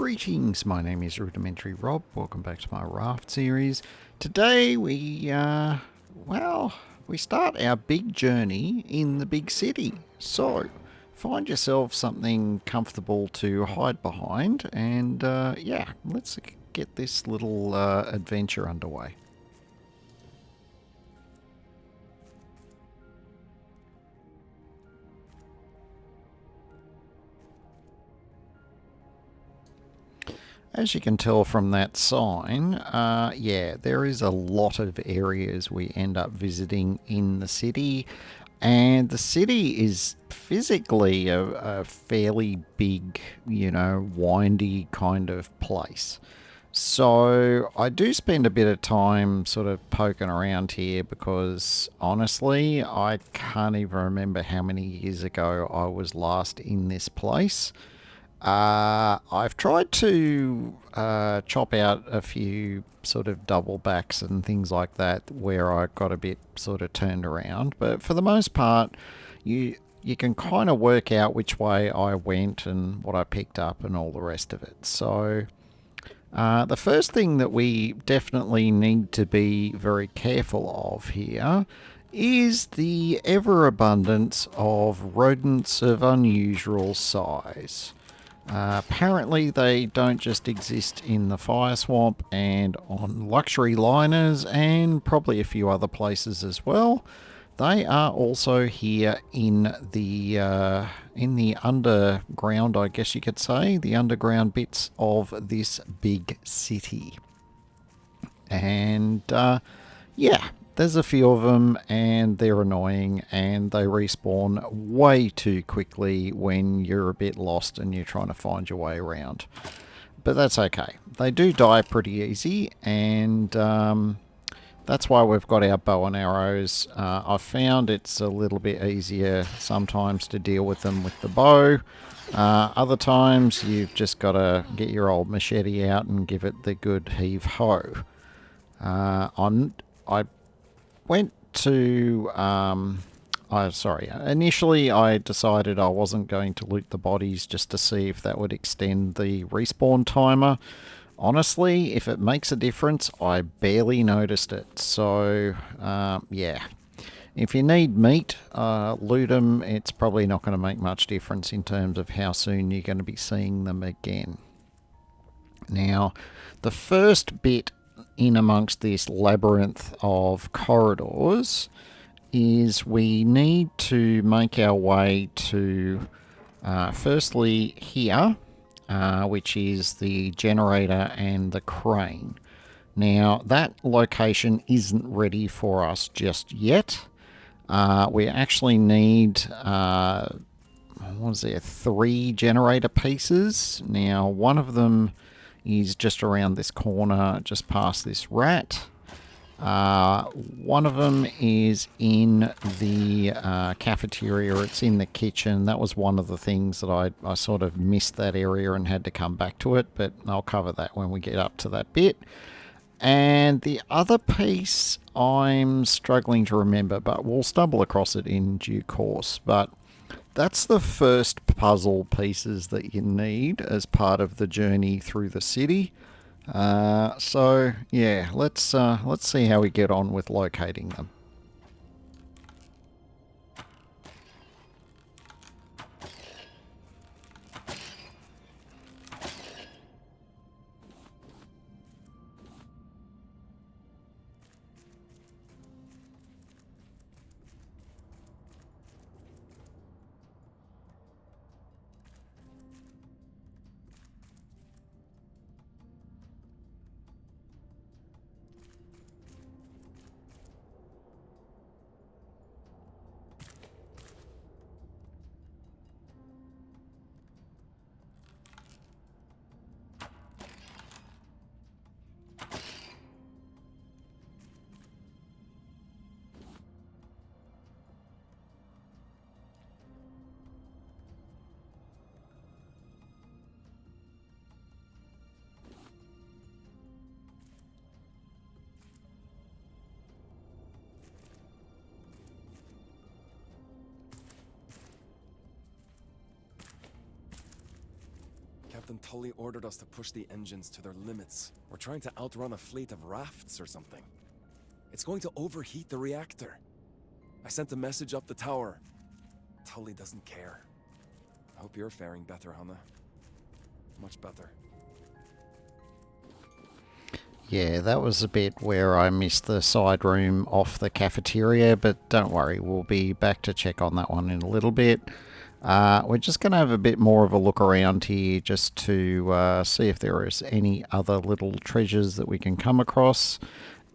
Greetings, my name is Rudimentary Rob. Welcome back to my Raft series. Today we start our big journey in the big city. So, find yourself something comfortable to hide behind and let's get this little adventure underway. As you can tell from that sign, there is a lot of areas we end up visiting in the city. And the city is physically a fairly big, windy kind of place. So I do spend a bit of time sort of poking around here because honestly, I can't even remember how many years ago I was last in this place. I've tried to chop out a few sort of double backs and things like that where I got a bit sort of turned around, but for the most part, you can kind of work out which way I went and what I picked up and all the rest of it. So the first thing that we definitely need to be very careful of here is the ever abundance of rodents of unusual size. Apparently, they don't just exist in the fire swamp and on luxury liners, and probably a few other places as well. They are also here in the underground, I guess you could say, the underground bits of this big city. And there's a few of them, and they're annoying, and they respawn way too quickly when you're a bit lost and you're trying to find your way around. But that's okay. They do die pretty easy, and that's why we've got our bow and arrows. I've found it's a little bit easier sometimes to deal with them with the bow. Other times you've just got to get your old machete out and give it the good heave-ho. I went to initially I decided I wasn't going to loot the bodies just to see if that would extend the respawn timer. Honestly, if it makes a difference, I barely noticed it. So if you need meat, loot them. It's probably not going to make much difference in terms of how soon you're going to be seeing them again. Now, the first bit in amongst this labyrinth of corridors is we need to make our way to firstly here, which is the generator and the crane. Now, that location isn't ready for us just yet. We actually need 3 generator pieces. Now, one of them is just around this corner, just past this rat. One of them is in the cafeteria. It's in the kitchen. That was one of the things that I sort of missed that area and had to come back to it, but I'll cover that when we get up to that bit. And the other piece I'm struggling to remember, but we'll stumble across it in due course. But that's the first puzzle pieces that you need as part of the journey through the city. Let's see how we get on with locating them. Captain Tully ordered us to push the engines to their limits. We're trying to outrun a fleet of rafts or something. It's going to overheat the reactor. I sent a message up the tower. Tully doesn't care. I hope you're faring better, Hannah. Much better. Yeah, that was a bit where I missed the side room off the cafeteria, but don't worry, we'll be back to check on that one in a little bit. We're just going to have a bit more of a look around here just to see if there is any other little treasures that we can come across.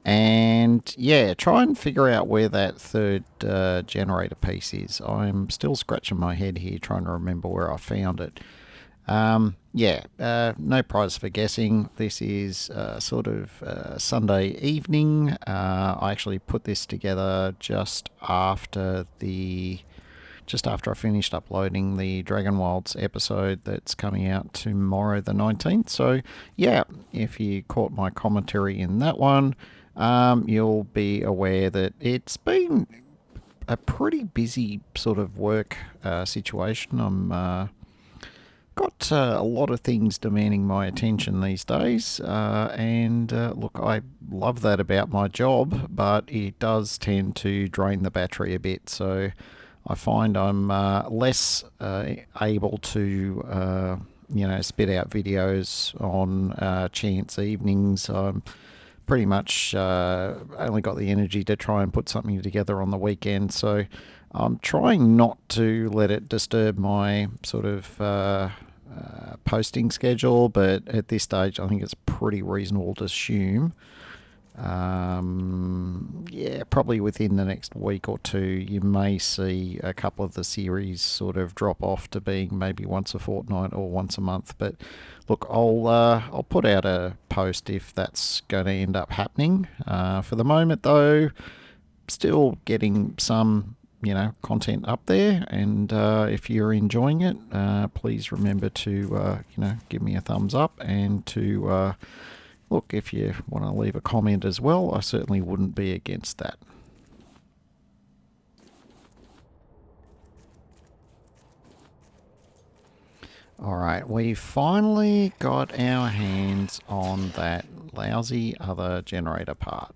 And yeah, try and figure out where that third generator piece is. I'm still scratching my head here trying to remember where I found it. No prize for guessing. This is sort of Sunday evening. I actually put this together just after I finished uploading the Dragon Wilds episode that's coming out tomorrow the 19th. So yeah, if you caught my commentary in that one, you'll be aware that it's been a pretty busy sort of work situation. I'm got a lot of things demanding my attention these days, and look, I love that about my job, but it does tend to drain the battery a bit, so I find I'm less able to spit out videos on chance evenings. I'm pretty much only got the energy to try and put something together on the weekend, so I'm trying not to let it disturb my sort of posting schedule, but at this stage I think it's pretty reasonable to assume probably within the next week or two you may see a couple of the series sort of drop off to being maybe once a fortnight or once a month. But look, I'll put out a post if that's going to end up happening. For the moment though, still getting some content up there, and if you're enjoying it, please remember to give me a thumbs up, and to look, if you want to leave a comment as well, I certainly wouldn't be against that. Alright, we finally got our hands on that lousy other generator part.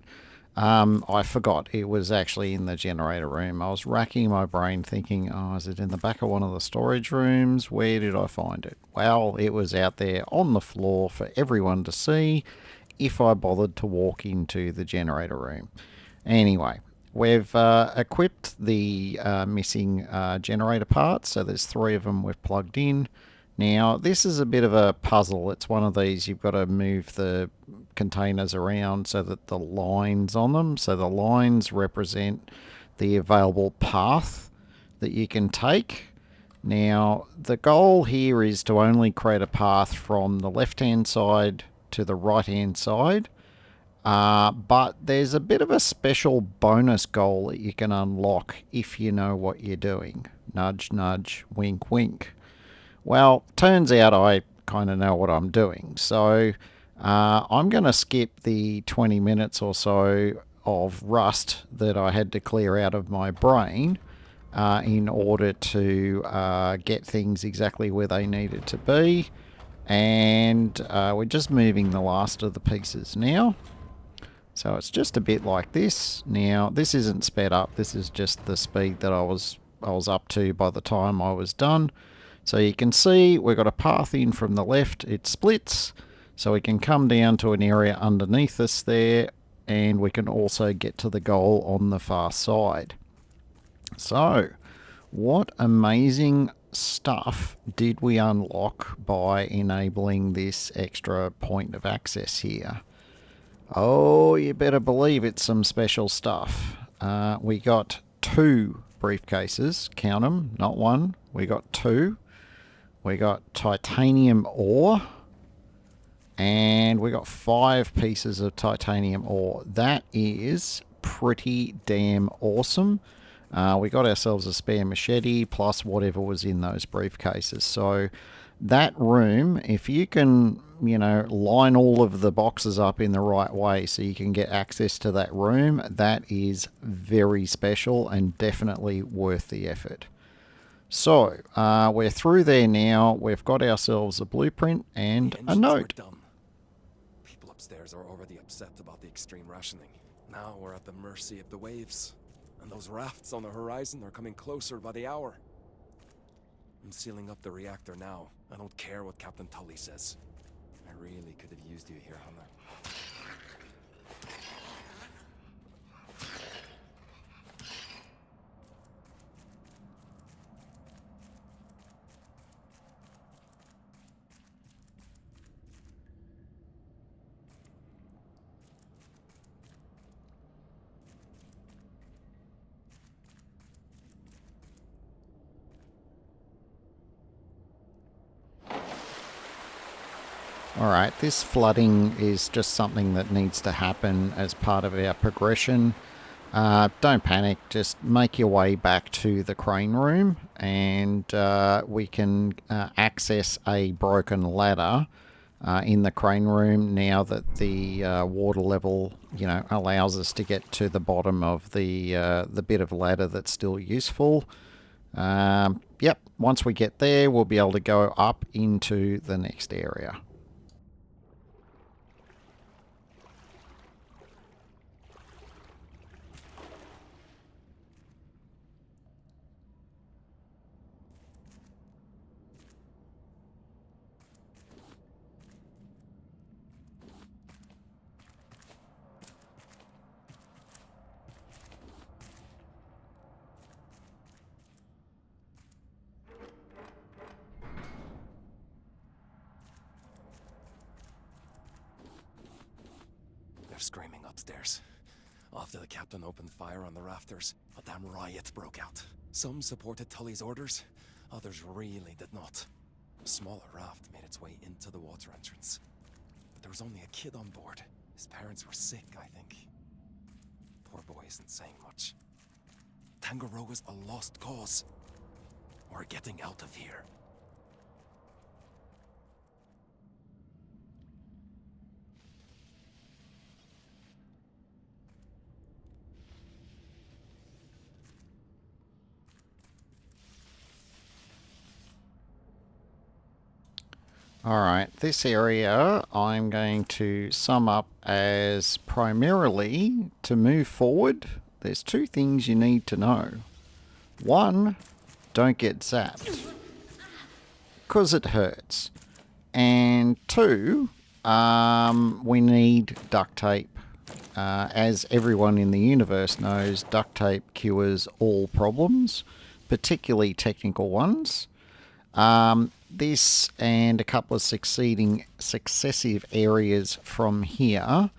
I forgot it was actually in the generator room. I was racking my brain thinking, is it in the back of one of the storage rooms? Where did I find it? Well, it was out there on the floor for everyone to see if I bothered to walk into the generator room. Anyway, we've equipped the missing generator parts, so there's 3 of them we've plugged in. Now, this is a bit of a puzzle. It's one of these, you've got to move the containers around so that the lines on them, so the lines represent the available path that you can take. Now, the goal here is to only create a path from the left-hand side to the right-hand side. But there's a bit of a special bonus goal that you can unlock if you know what you're doing. Nudge, nudge, wink, wink. Well, turns out I kind of know what I'm doing. So I'm going to skip the 20 minutes or so of rust that I had to clear out of my brain in order to get things exactly where they needed to be. And we're just moving the last of the pieces now. So it's just a bit like this. Now, this isn't sped up. This is just the speed that I was up to by the time I was done. So you can see we've got a path in from the left. It splits, so we can come down to an area underneath us there, and we can also get to the goal on the far side. So what amazing stuff did we unlock by enabling this extra point of access here? Oh, you better believe it's some special stuff. We got 2 briefcases, count them, not 1. We got 2. We got titanium ore, and we got 5 pieces of titanium ore. That is pretty damn awesome. We got ourselves a spare machete plus whatever was in those briefcases. So that room, if you can, line all of the boxes up in the right way so you can get access to that room, that is very special and definitely worth the effort. So, we're through there now. We've got ourselves a blueprint and The a engines were note. done. People upstairs are already upset about the extreme rationing. Now we're at the mercy of the waves. And those rafts on the horizon are coming closer by the hour. I'm sealing up the reactor now. I don't care what Captain Tully says. I really could have used you here, Hunter. Alright, this flooding is just something that needs to happen as part of our progression. Don't panic, just make your way back to the crane room and we can access a broken ladder in the crane room now that the water level, allows us to get to the bottom of the bit of ladder that's still useful. Yep, once we get there, we'll be able to go up into the next area. They're screaming upstairs. After the captain opened fire on the rafters, a damn riot broke out. Some supported Tully's orders, others really did not. A smaller raft made its way into the water entrance. But there was only a kid on board. His parents were sick, I think. Poor boy isn't saying much. Tangaroa's a lost cause. We're getting out of here. Alright, this area I'm going to sum up as primarily to move forward. There's two things you need to know. One, don't get zapped, because it hurts. And two, we need duct tape. As everyone in the universe knows, duct tape cures all problems, particularly technical ones. This and a couple of successive areas from here,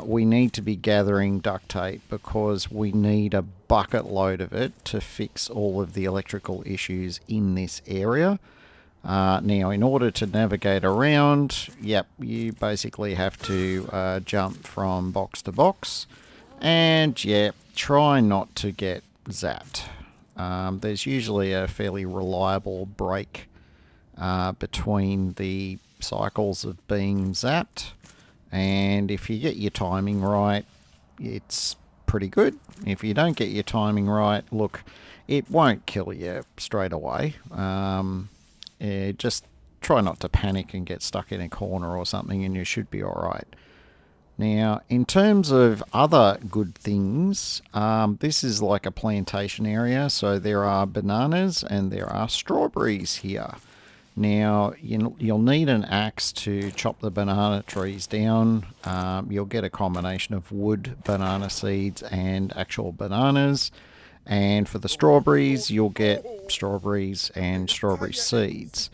we need to be gathering duct tape because we need a bucket load of it to fix all of the electrical issues in this area. Now, in order to navigate around, yep, you basically have to jump from box to box, and yep, try not to get zapped. There's usually a fairly reliable break between the cycles of being zapped, and if you get your timing right, it's pretty good. If you don't get your timing right, look, it won't kill you straight away. Just try not to panic and get stuck in a corner or something, and you should be alright. Now, in terms of other good things, this is like a plantation area, so there are bananas and there are strawberries here. Now, you'll need an axe to chop the banana trees down. You'll get a combination of wood, banana seeds, and actual bananas. And for the strawberries, you'll get strawberries and strawberry seeds.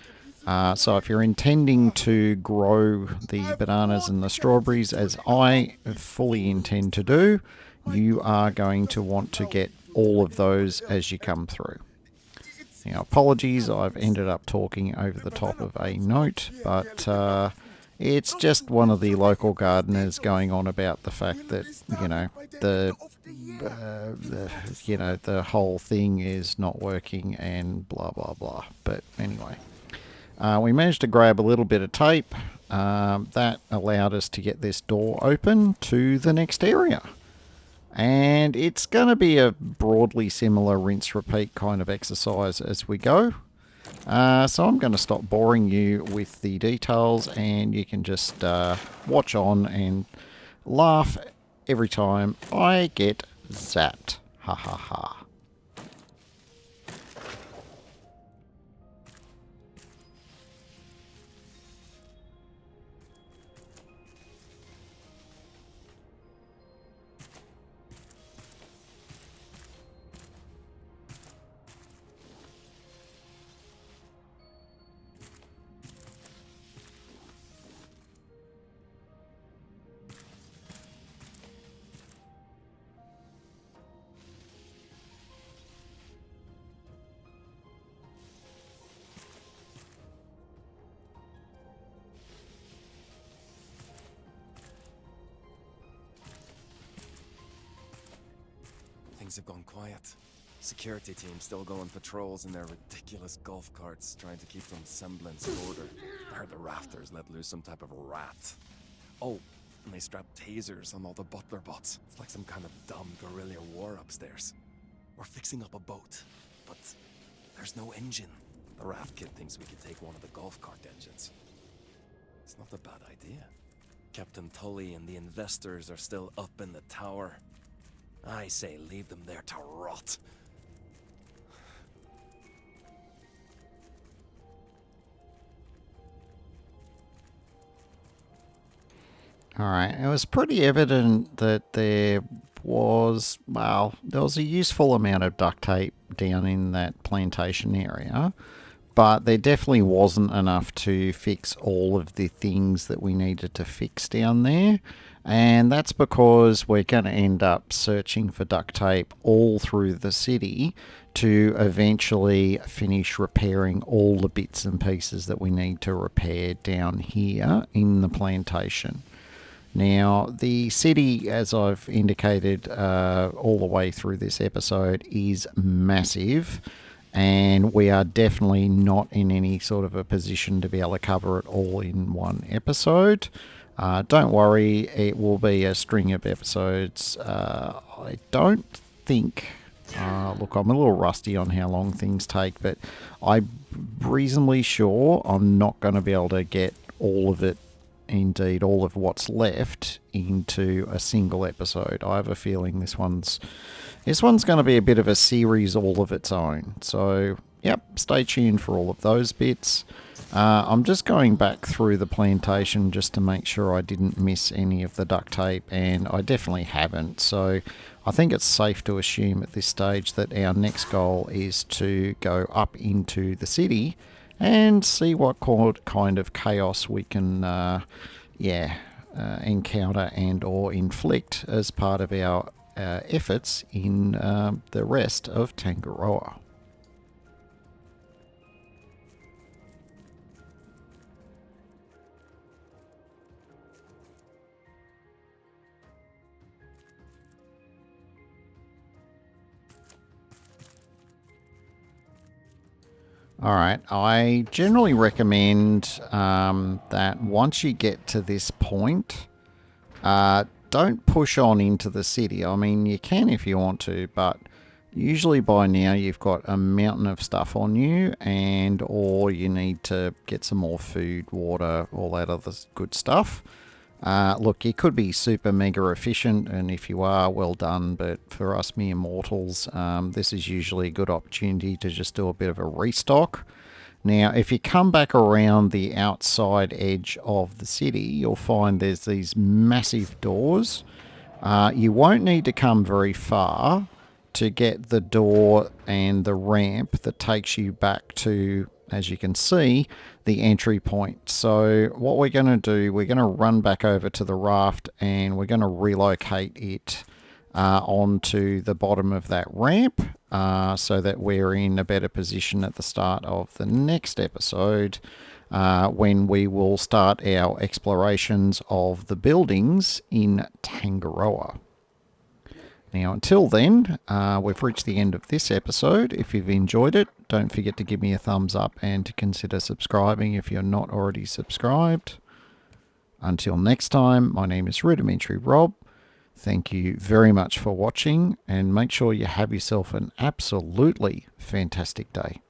So if you're intending to grow the bananas and the strawberries, as I fully intend to do, you are going to want to get all of those as you come through. Now, apologies, I've ended up talking over the top of a note, but it's just one of the local gardeners going on about the fact that, the whole thing is not working and blah, blah, blah. But anyway, we managed to grab a little bit of tape. That allowed us to get this door open to the next area. And it's going to be a broadly similar rinse repeat kind of exercise as we go. So I'm going to stop boring you with the details, and you can just watch on and laugh every time I get zapped. Ha ha ha. Things have gone quiet. Security team still going patrols in their ridiculous golf carts, trying to keep some semblance of order. I heard the rafters let loose some type of rat. Oh, and they strapped tasers on all the butler bots. It's like some kind of dumb guerrilla war upstairs. We're fixing up a boat, but there's no engine. The raft kid thinks we could take one of the golf cart engines. It's not a bad idea. Captain Tully and the investors are still up in the tower. I say leave them there to rot. Alright, it was pretty evident that there was a useful amount of duct tape down in that plantation area, but there definitely wasn't enough to fix all of the things that we needed to fix down there. And that's because we're going to end up searching for duct tape all through the city to eventually finish repairing all the bits and pieces that we need to repair down here in the plantation. Now, the city, as I've indicated all the way through this episode, is massive, and we are definitely not in any sort of a position to be able to cover it all in one episode. Don't worry, it will be a string of episodes. I don't think... look, I'm a little rusty on how long things take, but I'm reasonably sure I'm not going to be able to get all of it, indeed all of what's left, into a single episode. I have a feeling this one's going to be a bit of a series all of its own. So, yep, stay tuned for all of those bits. I'm just going back through the plantation just to make sure I didn't miss any of the duct tape, and I definitely haven't. So I think it's safe to assume at this stage that our next goal is to go up into the city and see what kind of chaos we can encounter and or inflict as part of our efforts in the rest of Tangaroa. Alright, I generally recommend that once you get to this point, don't push on into the city. I mean, you can if you want to, but usually by now you've got a mountain of stuff on you, and or you need to get some more food, water, all that other good stuff. Look, you could be super mega efficient, and if you are, well done, but for us mere mortals, this is usually a good opportunity to just do a bit of a restock. Now, if you come back around the outside edge of the city, you'll find there's these massive doors. You won't need to come very far to get the door and the ramp that takes you back to, as you can see, the entry point. So what we're going to do, we're going to run back over to the raft and we're going to relocate it onto the bottom of that ramp so that we're in a better position at the start of the next episode when we will start our explorations of the buildings in Tangaroa. Now, until then, we've reached the end of this episode. If you've enjoyed it, don't forget to give me a thumbs up and to consider subscribing if you're not already subscribed. Until next time, my name is Rudimentary Rob. Thank you very much for watching, and make sure you have yourself an absolutely fantastic day.